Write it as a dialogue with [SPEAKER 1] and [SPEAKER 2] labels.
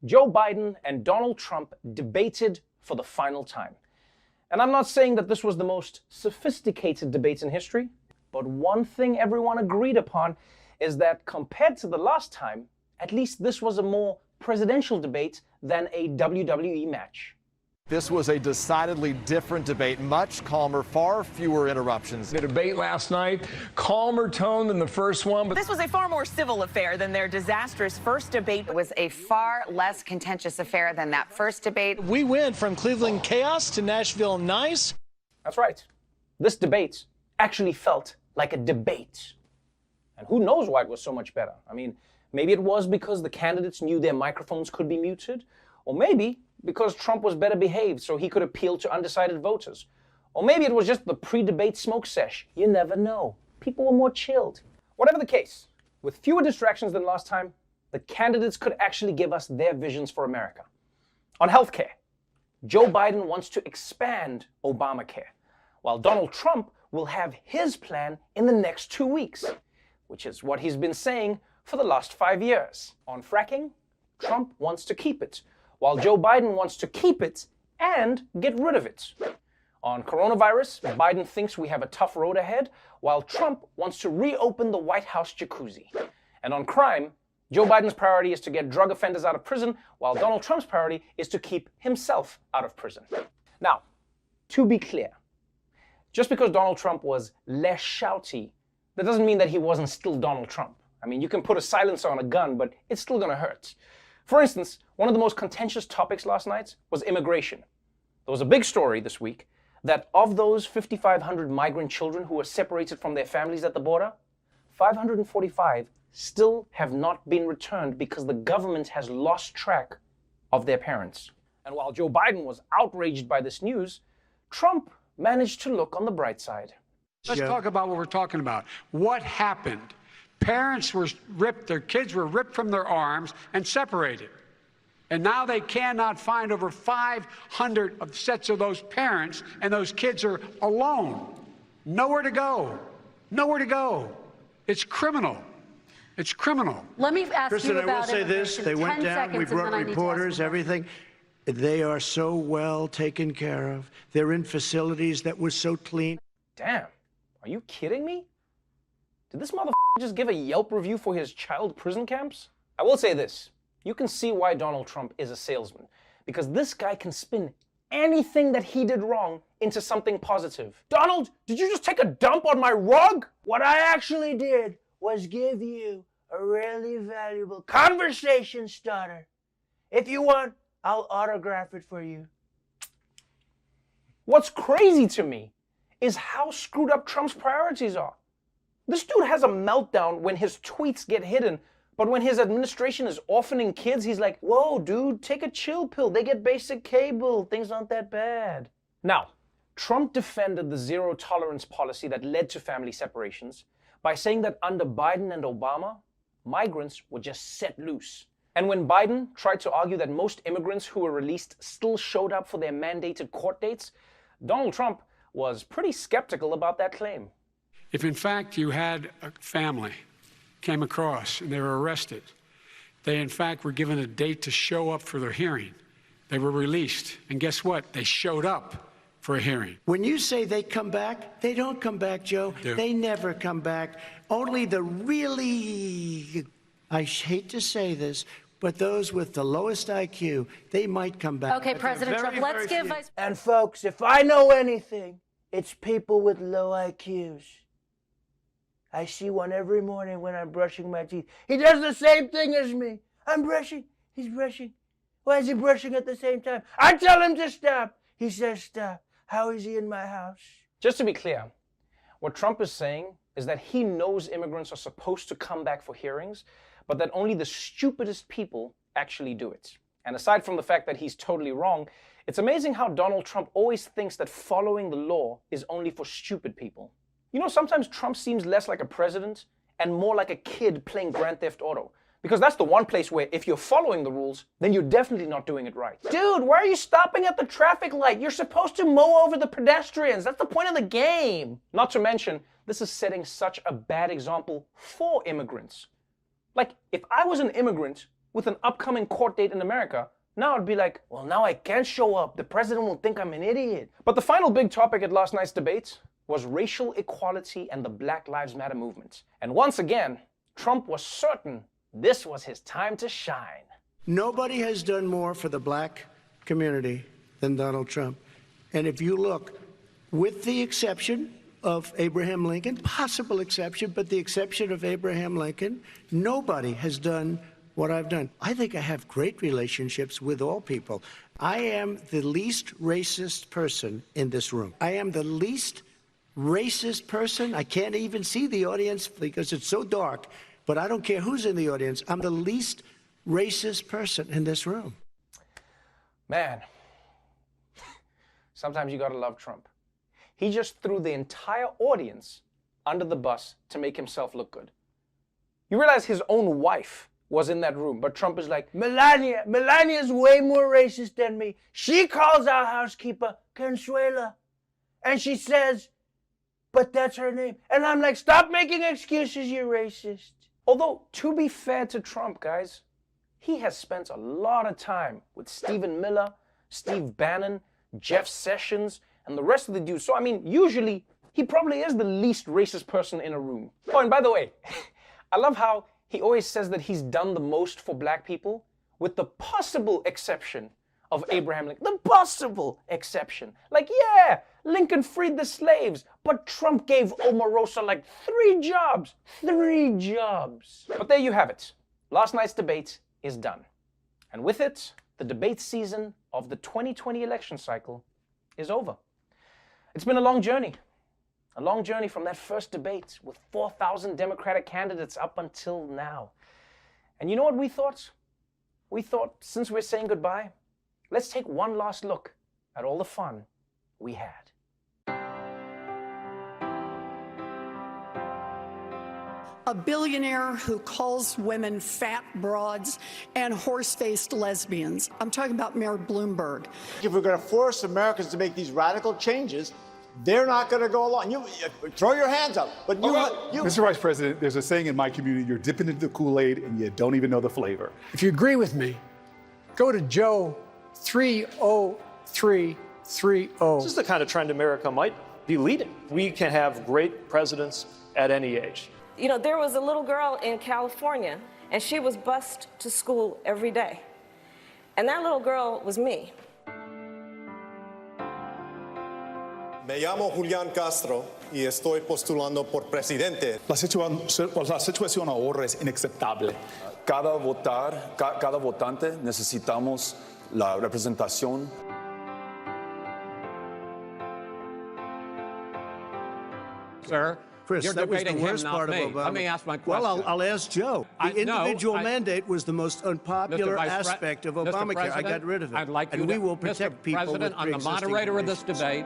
[SPEAKER 1] Joe Biden and Donald Trump debated for the final time. And I'm not saying that this was the most sophisticated debate in history, but one thing everyone agreed upon is that compared to the last time, at least this was a more presidential debate than a WWE match.
[SPEAKER 2] This was a decidedly different debate, much calmer, far fewer interruptions.
[SPEAKER 3] The debate last night, calmer tone than the first one.
[SPEAKER 4] But this was a far more civil affair than their disastrous first debate.
[SPEAKER 5] It was a far less contentious affair than that first debate.
[SPEAKER 6] We went from Cleveland chaos to Nashville nice.
[SPEAKER 1] That's right. This debate actually felt like a debate. And who knows why it was so much better? I mean, maybe it was because the candidates knew their microphones could be muted, or maybe because Trump was better behaved so he could appeal to undecided voters. Or maybe it was just the pre-debate smoke sesh. You never know. People were more chilled. Whatever the case, with fewer distractions than last time, the candidates could actually give us their visions for America. On healthcare, Joe Biden wants to expand Obamacare, while Donald Trump will have his plan in the next 2 weeks, which is what he's been saying for the last 5 years. On fracking, Trump wants to keep it, while Joe Biden wants to keep it and get rid of it. On coronavirus, Biden thinks we have a tough road ahead, while Trump wants to reopen the White House jacuzzi. And on crime, Joe Biden's priority is to get drug offenders out of prison, while Donald Trump's priority is to keep himself out of prison. Now, to be clear, just because Donald Trump was less shouty, that doesn't mean that he wasn't still Donald Trump. I mean, you can put a silencer on a gun, but it's still gonna hurt. For instance, one of the most contentious topics last night was immigration. There was a big story this week that of those 5,500 migrant children who were separated from their families at the border, 545 still have not been returned because the government has lost track of their parents. And while Joe Biden was outraged by this news, Trump managed to look on the bright side.
[SPEAKER 7] Let's talk about what we're talking about. What happened? Parents were ripped, their kids were ripped from their arms and separated. And now they cannot find over 500 sets of those parents, and those kids are alone. Nowhere to go. Nowhere to go. It's criminal. It's criminal.
[SPEAKER 8] Let me ask
[SPEAKER 9] Kristen,
[SPEAKER 8] you about
[SPEAKER 9] I will say this. They went down, we brought reporters, everything. They are so well taken care of. They're in facilities that were so clean.
[SPEAKER 1] Damn, are you kidding me? Did this motherfucker just give a Yelp review for his child prison camps? I will say this. You can see why Donald Trump is a salesman. Because this guy can spin anything that he did wrong into something positive. Donald, did you just take a dump on my rug?
[SPEAKER 10] What I actually did was give you a really valuable conversation starter. If you want, I'll autograph it for you.
[SPEAKER 1] What's crazy to me is how screwed up Trump's priorities are. This dude has a meltdown when his tweets get hidden, but when his administration is orphaning kids, he's like, whoa, dude, take a chill pill. They get basic cable. Things aren't that bad. Now, Trump defended the zero tolerance policy that led to family separations by saying that under Biden and Obama, migrants were just set loose. And when Biden tried to argue that most immigrants who were released still showed up for their mandated court dates, Donald Trump was pretty skeptical about that claim.
[SPEAKER 7] If in fact you had a family came across and they were arrested, they in fact were given a date to show up for their hearing. They were released. And guess what? They showed up for a hearing.
[SPEAKER 9] When you say they come back, they don't come back, Joe. They never come back. Only the really, I hate to say this, but those with the lowest IQ, they might come back.
[SPEAKER 8] Okay, President Trump, let's give Vice.
[SPEAKER 10] And folks, if I know anything, it's people with low IQs. I see one every morning when I'm brushing my teeth. He does the same thing as me. I'm brushing. He's brushing. Why is he brushing at the same time? I tell him to stop. He says stop. How is he in my house?
[SPEAKER 1] Just to be clear, what Trump is saying is that he knows immigrants are supposed to come back for hearings, but that only the stupidest people actually do it. And aside from the fact that he's totally wrong, it's amazing how Donald Trump always thinks that following the law is only for stupid people. You know, sometimes Trump seems less like a president and more like a kid playing Grand Theft Auto. Because that's the one place where if you're following the rules, then you're definitely not doing it right. Dude, why are you stopping at the traffic light? You're supposed to mow over the pedestrians. That's the point of the game. Not to mention, this is setting such a bad example for immigrants. Like, if I was an immigrant, with an upcoming court date in America, now it'd be like, well, now I can't show up. The president will think I'm an idiot. But the final big topic at last night's debate was racial equality and the Black Lives Matter movement. And once again, Trump was certain this was his time to shine.
[SPEAKER 9] Nobody has done more for the black community than Donald Trump. And if you look, with the exception of Abraham Lincoln, possible exception, but the exception of Abraham Lincoln, nobody has done what I've done. I think I have great relationships with all people. I am the least racist person in this room. I am the least racist person. I can't even see the audience because it's so dark, but I don't care who's in the audience. I'm the least racist person in this room.
[SPEAKER 1] Man, sometimes you gotta love Trump. He just threw the entire audience under the bus to make himself look good. You realize his own wife was in that room, but Trump is like,
[SPEAKER 10] Melania's way more racist than me. She calls our housekeeper Consuela. And she says, but that's her name. And I'm like, stop making excuses, you racist.
[SPEAKER 1] although to be fair to Trump, guys, he has spent a lot of time with Stephen Miller, Steve Bannon, Jeff Sessions, and the rest of the dudes. So, I mean, usually, he probably is the least racist person in a room. Oh, and by the way, I love how he always says that he's done the most for black people, with the possible exception of Abraham Lincoln. The possible exception. Like, yeah, Lincoln freed the slaves, but Trump gave Omarosa like 3 jobs. 3 jobs. But there you have it. Last night's debate is done. And with it, the debate season of the 2020 election cycle is over. It's been a long journey. A long journey from that first debate with 4,000 Democratic candidates up until now. And you know what we thought? We thought, since we're saying goodbye, let's take one last look at all the fun we had.
[SPEAKER 11] A billionaire who calls women fat broads and horse-faced lesbians. I'm talking about Mayor Bloomberg.
[SPEAKER 12] If we're going to force Americans to make these radical changes, they're not going to go along. You throw your hands up. But
[SPEAKER 13] Mr. Vice President, there's a saying in my community, you're dipping into the Kool-Aid and you don't even know the flavor.
[SPEAKER 7] If you agree with me, go to Joe 30330.
[SPEAKER 14] This is the kind of trend America might be leading. We can have great presidents at any age.
[SPEAKER 8] You know, there was a little girl in California, and she was bused to school every day. And that little girl was me.
[SPEAKER 15] Me llamo Julián Castro y estoy postulando por presidente.
[SPEAKER 13] La situación ahora es inaceptable.
[SPEAKER 16] Cada votante necesitamos la representación.
[SPEAKER 17] Sir,
[SPEAKER 18] Chris, that was the worst part of Obama.
[SPEAKER 17] Let me ask my question.
[SPEAKER 18] Well, I'll ask Joe. The individual mandate was the most unpopular aspect of Obamacare. I got rid of it.
[SPEAKER 17] I'd like
[SPEAKER 18] and we will protect people with
[SPEAKER 17] President, I'm the moderator of this debate.